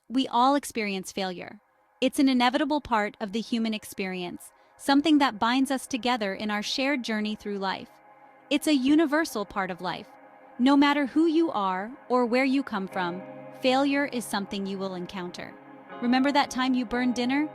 We all experience failure. It's an inevitable part of the human experience, something that binds us together in our shared journey through life. It's a universal part of life. No matter who you are or where you come from, failure is something you will encounter. Remember that time you burned dinner?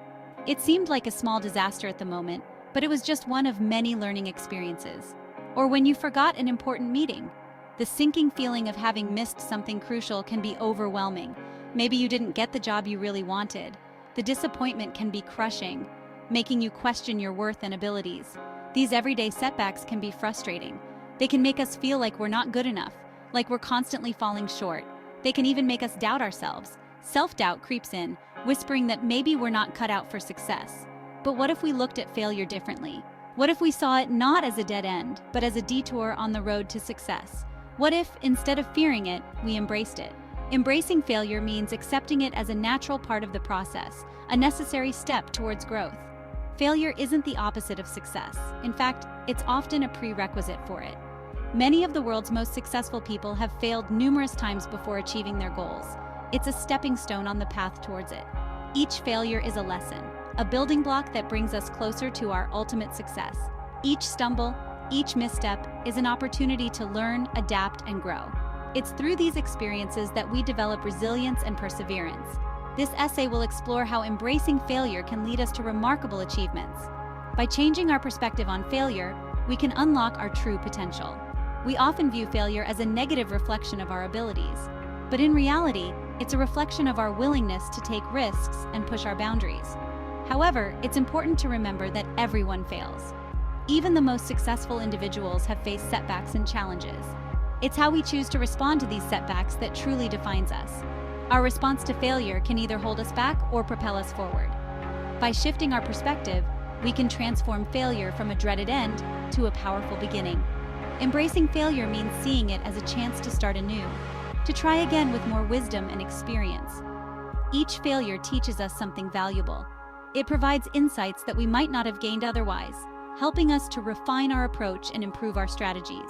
It seemed like a small disaster at the moment, but it was just one of many learning experiences. Or when you forgot an important meeting. The sinking feeling of having missed something crucial can be overwhelming. Maybe you didn't get the job you really wanted. The disappointment can be crushing, making you question your worth and abilities. These everyday setbacks can be frustrating. They can make us feel like we're not good enough, like we're constantly falling short. They can even make us doubt ourselves. Self-doubt creeps in, whispering that maybe we're not cut out for success. But what if we looked at failure differently? What if we saw it not as a dead end, but as a detour on the road to success? What if, instead of fearing it, we embraced it? Embracing failure means accepting it as a natural part of the process, a necessary step towards growth. Failure isn't the opposite of success. In fact, it's often a prerequisite for it. Many of the world's most successful people have failed numerous times before achieving their goals. It's a stepping stone on the path towards it. Each failure is a lesson, a building block that brings us closer to our ultimate success. Each stumble, each misstep is an opportunity to learn, adapt, and grow. It's through these experiences that we develop resilience and perseverance. This essay will explore how embracing failure can lead us to remarkable achievements. By changing our perspective on failure, we can unlock our true potential. We often view failure as a negative reflection of our abilities, but in reality, it's a reflection of our willingness to take risks and push our boundaries. However, it's important to remember that everyone fails. Even the most successful individuals have faced setbacks and challenges. It's how we choose to respond to these setbacks that truly defines us. Our response to failure can either hold us back or propel us forward. By shifting our perspective, we can transform failure from a dreaded end to a powerful beginning. Embracing failure means seeing it as a chance to start anew, to try again with more wisdom and experience. Each failure teaches us something valuable. It provides insights that we might not have gained otherwise, helping us to refine our approach and improve our strategies.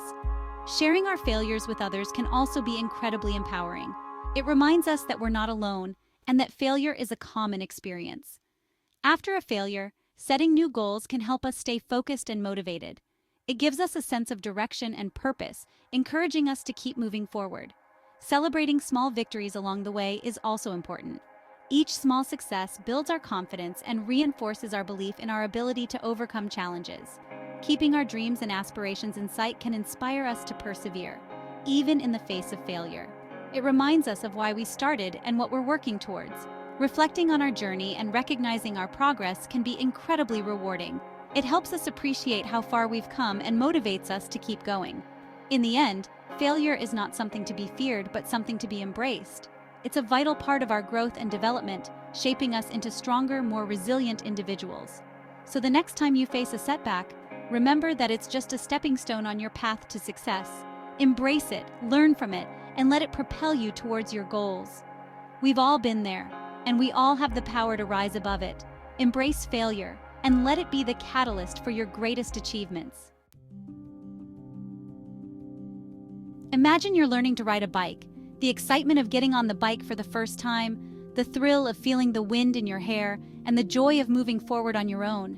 Sharing our failures with others can also be incredibly empowering. It reminds us that we're not alone and that failure is a common experience. After a failure, setting new goals can help us stay focused and motivated. It gives us a sense of direction and purpose, encouraging us to keep moving forward. Celebrating small victories along the way is also important. Each small success builds our confidence and reinforces our belief in our ability to overcome challenges. Keeping our dreams and aspirations in sight can inspire us to persevere, even in the face of failure. It reminds us of why we started and what we're working towards. Reflecting on our journey and recognizing our progress can be incredibly rewarding. It helps us appreciate how far we've come and motivates us to keep going. In the end, failure is not something to be feared, but something to be embraced. It's a vital part of our growth and development, shaping us into stronger, more resilient individuals. So the next time you face a setback, remember that it's just a stepping stone on your path to success. Embrace it, learn from it, and let it propel you towards your goals. We've all been there, and we all have the power to rise above it. Embrace failure, and let it be the catalyst for your greatest achievements. Imagine you're learning to ride a bike. The excitement of getting on the bike for the first time, the thrill of feeling the wind in your hair, and the joy of moving forward on your own.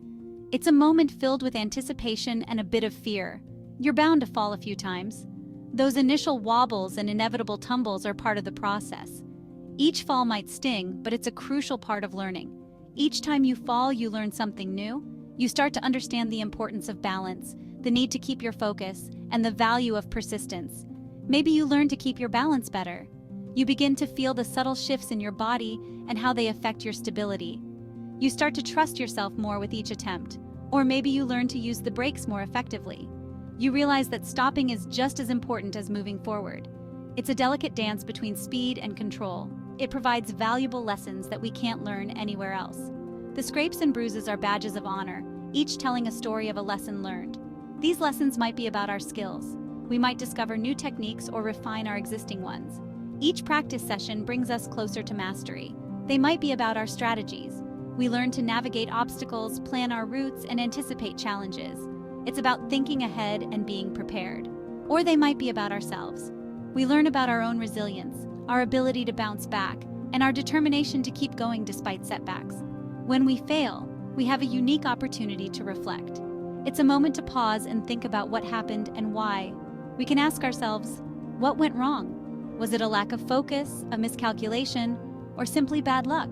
It's a moment filled with anticipation and a bit of fear. You're bound to fall a few times. Those initial wobbles and inevitable tumbles are part of the process. Each fall might sting, but it's a crucial part of learning. Each time you fall, you learn something new. You start to understand the importance of balance, the need to keep your focus, and the value of persistence. Maybe you learn to keep your balance better. You begin to feel the subtle shifts in your body and how they affect your stability. You start to trust yourself more with each attempt. Or maybe you learn to use the brakes more effectively. You realize that stopping is just as important as moving forward. It's a delicate dance between speed and control. It provides valuable lessons that we can't learn anywhere else. The scrapes and bruises are badges of honor, each telling a story of a lesson learned. These lessons might be about our skills. We might discover new techniques or refine our existing ones. Each practice session brings us closer to mastery. They might be about our strategies. We learn to navigate obstacles, plan our routes, and anticipate challenges. It's about thinking ahead and being prepared. Or they might be about ourselves. We learn about our own resilience, our ability to bounce back, and our determination to keep going despite setbacks. When we fail, we have a unique opportunity to reflect. It's a moment to pause and think about what happened and why. We can ask ourselves, what went wrong? Was it a lack of focus, a miscalculation, or simply bad luck?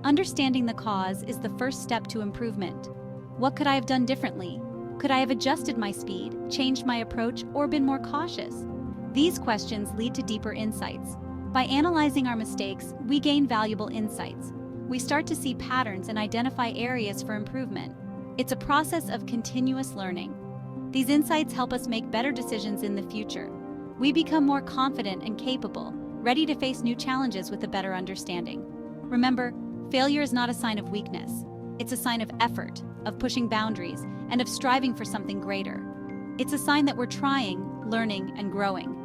Understanding the cause is the first step to improvement. What could I have done differently? Could I have adjusted my speed, changed my approach, or been more cautious? These questions lead to deeper insights. By analyzing our mistakes, we gain valuable insights. We start to see patterns and identify areas for improvement. It's a process of continuous learning. These insights help us make better decisions in the future. We become more confident and capable, ready to face new challenges with a better understanding. Remember, failure is not a sign of weakness. It's a sign of effort, of pushing boundaries, and of striving for something greater. It's a sign that we're trying, learning, and growing.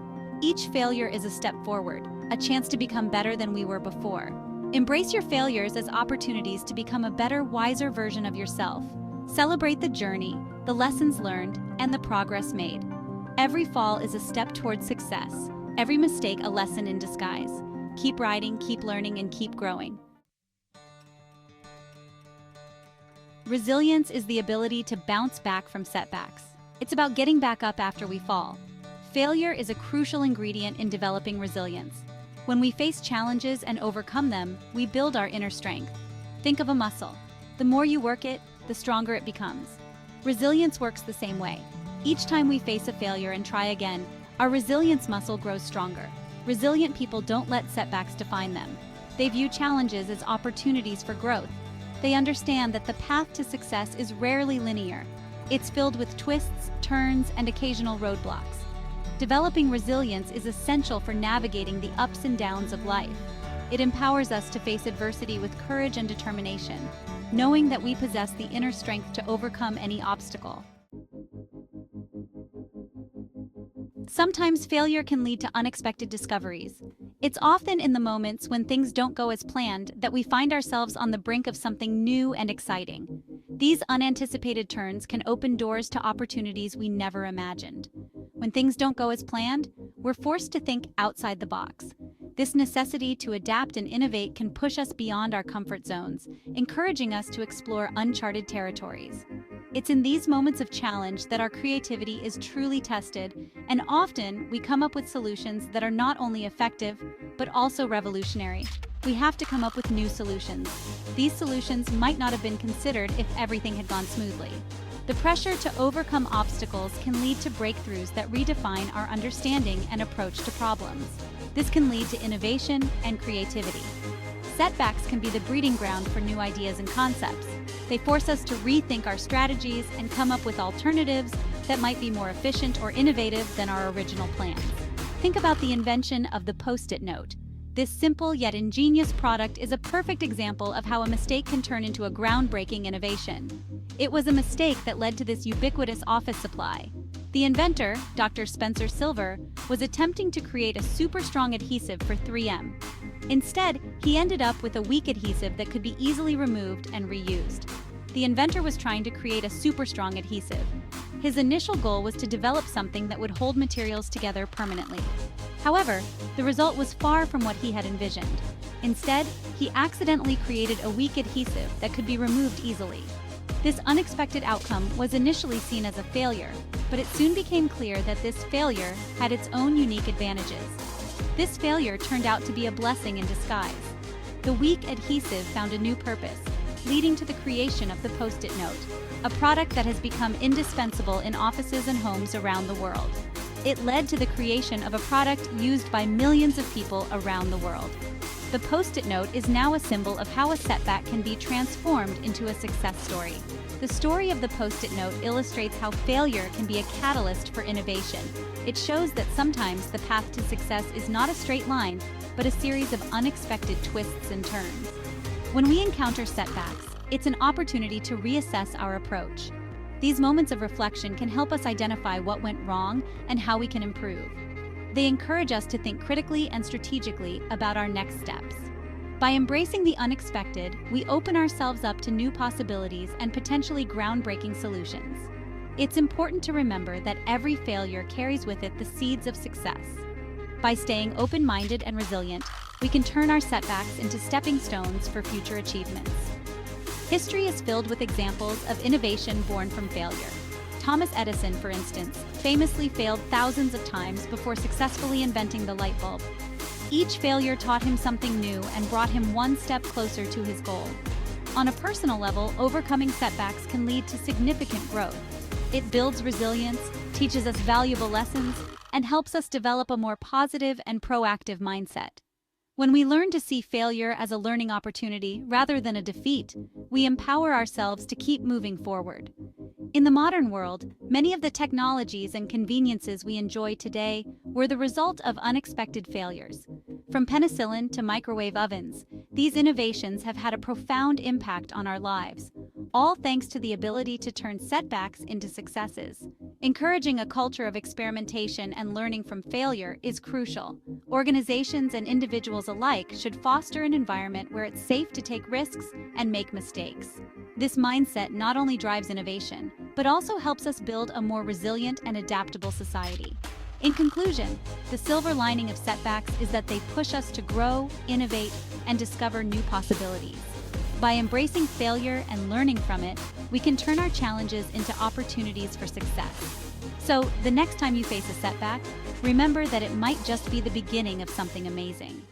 Each failure is a step forward, a chance to become better than we were before. Embrace your failures as opportunities to become a better, wiser version of yourself. Celebrate the journey, the lessons learned, and the progress made. Every fall is a step towards success. Every mistake a lesson in disguise. Keep riding, keep learning, and keep growing. Resilience is the ability to bounce back from setbacks. It's about getting back up after we fall. Failure is a crucial ingredient in developing resilience. When we face challenges and overcome them, we build our inner strength. Think of a muscle. The more you work it, the stronger it becomes. Resilience works the same way. Each time we face a failure and try again, our resilience muscle grows stronger. Resilient people don't let setbacks define them. They view challenges as opportunities for growth. They understand that the path to success is rarely linear. It's filled with twists, turns, and occasional roadblocks. Developing resilience is essential for navigating the ups and downs of life. It empowers us to face adversity with courage and determination, knowing that we possess the inner strength to overcome any obstacle. Sometimes failure can lead to unexpected discoveries. It's often in the moments when things don't go as planned that we find ourselves on the brink of something new and exciting. These unanticipated turns can open doors to opportunities we never imagined. When things don't go as planned, we're forced to think outside the box. This necessity to adapt and innovate can push us beyond our comfort zones, encouraging us to explore uncharted territories. It's in these moments of challenge that our creativity is truly tested, and often we come up with solutions that are not only effective, but also revolutionary. We have to come up with new solutions. These solutions might not have been considered if everything had gone smoothly. The pressure to overcome obstacles can lead to breakthroughs that redefine our understanding and approach to problems. This can lead to innovation and creativity. Setbacks can be the breeding ground for new ideas and concepts. They force us to rethink our strategies and come up with alternatives that might be more efficient or innovative than our original plans. Think about the invention of the Post-it note. This simple yet ingenious product is a perfect example of how a mistake can turn into a groundbreaking innovation. It was a mistake that led to this ubiquitous office supply. The inventor, Dr. Spencer Silver, was attempting to create a super strong adhesive for 3M. Instead, he ended up with a weak adhesive that could be easily removed and reused. The inventor was trying to create a super strong adhesive. His initial goal was to develop something that would hold materials together permanently. However, the result was far from what he had envisioned. Instead, he accidentally created a weak adhesive that could be removed easily. This unexpected outcome was initially seen as a failure, but it soon became clear that this failure had its own unique advantages. This failure turned out to be a blessing in disguise. The weak adhesive found a new purpose, leading to the creation of the Post-it note, a product that has become indispensable in offices and homes around the world. It led to the creation of a product used by millions of people around the world. The Post-it note is now a symbol of how a setback can be transformed into a success story. The story of the Post-it note illustrates how failure can be a catalyst for innovation. It shows that sometimes the path to success is not a straight line, but a series of unexpected twists and turns. When we encounter setbacks, it's an opportunity to reassess our approach. These moments of reflection can help us identify what went wrong and how we can improve. They encourage us to think critically and strategically about our next steps. By embracing the unexpected, we open ourselves up to new possibilities and potentially groundbreaking solutions. It's important to remember that every failure carries with it the seeds of success. By staying open-minded and resilient, we can turn our setbacks into stepping stones for future achievements. History is filled with examples of innovation born from failure. Thomas Edison, for instance, famously failed thousands of times before successfully inventing the light bulb. Each failure taught him something new and brought him one step closer to his goal. On a personal level, overcoming setbacks can lead to significant growth. It builds resilience, teaches us valuable lessons, and helps us develop a more positive and proactive mindset. When we learn to see failure as a learning opportunity rather than a defeat, we empower ourselves to keep moving forward. In the modern world, many of the technologies and conveniences we enjoy today were the result of unexpected failures. From penicillin to microwave ovens, these innovations have had a profound impact on our lives, all thanks to the ability to turn setbacks into successes. Encouraging a culture of experimentation and learning from failure is crucial. Organizations and individuals alike should foster an environment where it's safe to take risks and make mistakes. This mindset not only drives innovation, but also helps us build a more resilient and adaptable society. In conclusion, the silver lining of setbacks is that they push us to grow, innovate, and discover new possibilities. By embracing failure and learning from it, we can turn our challenges into opportunities for success. So, the next time you face a setback, remember that it might just be the beginning of something amazing.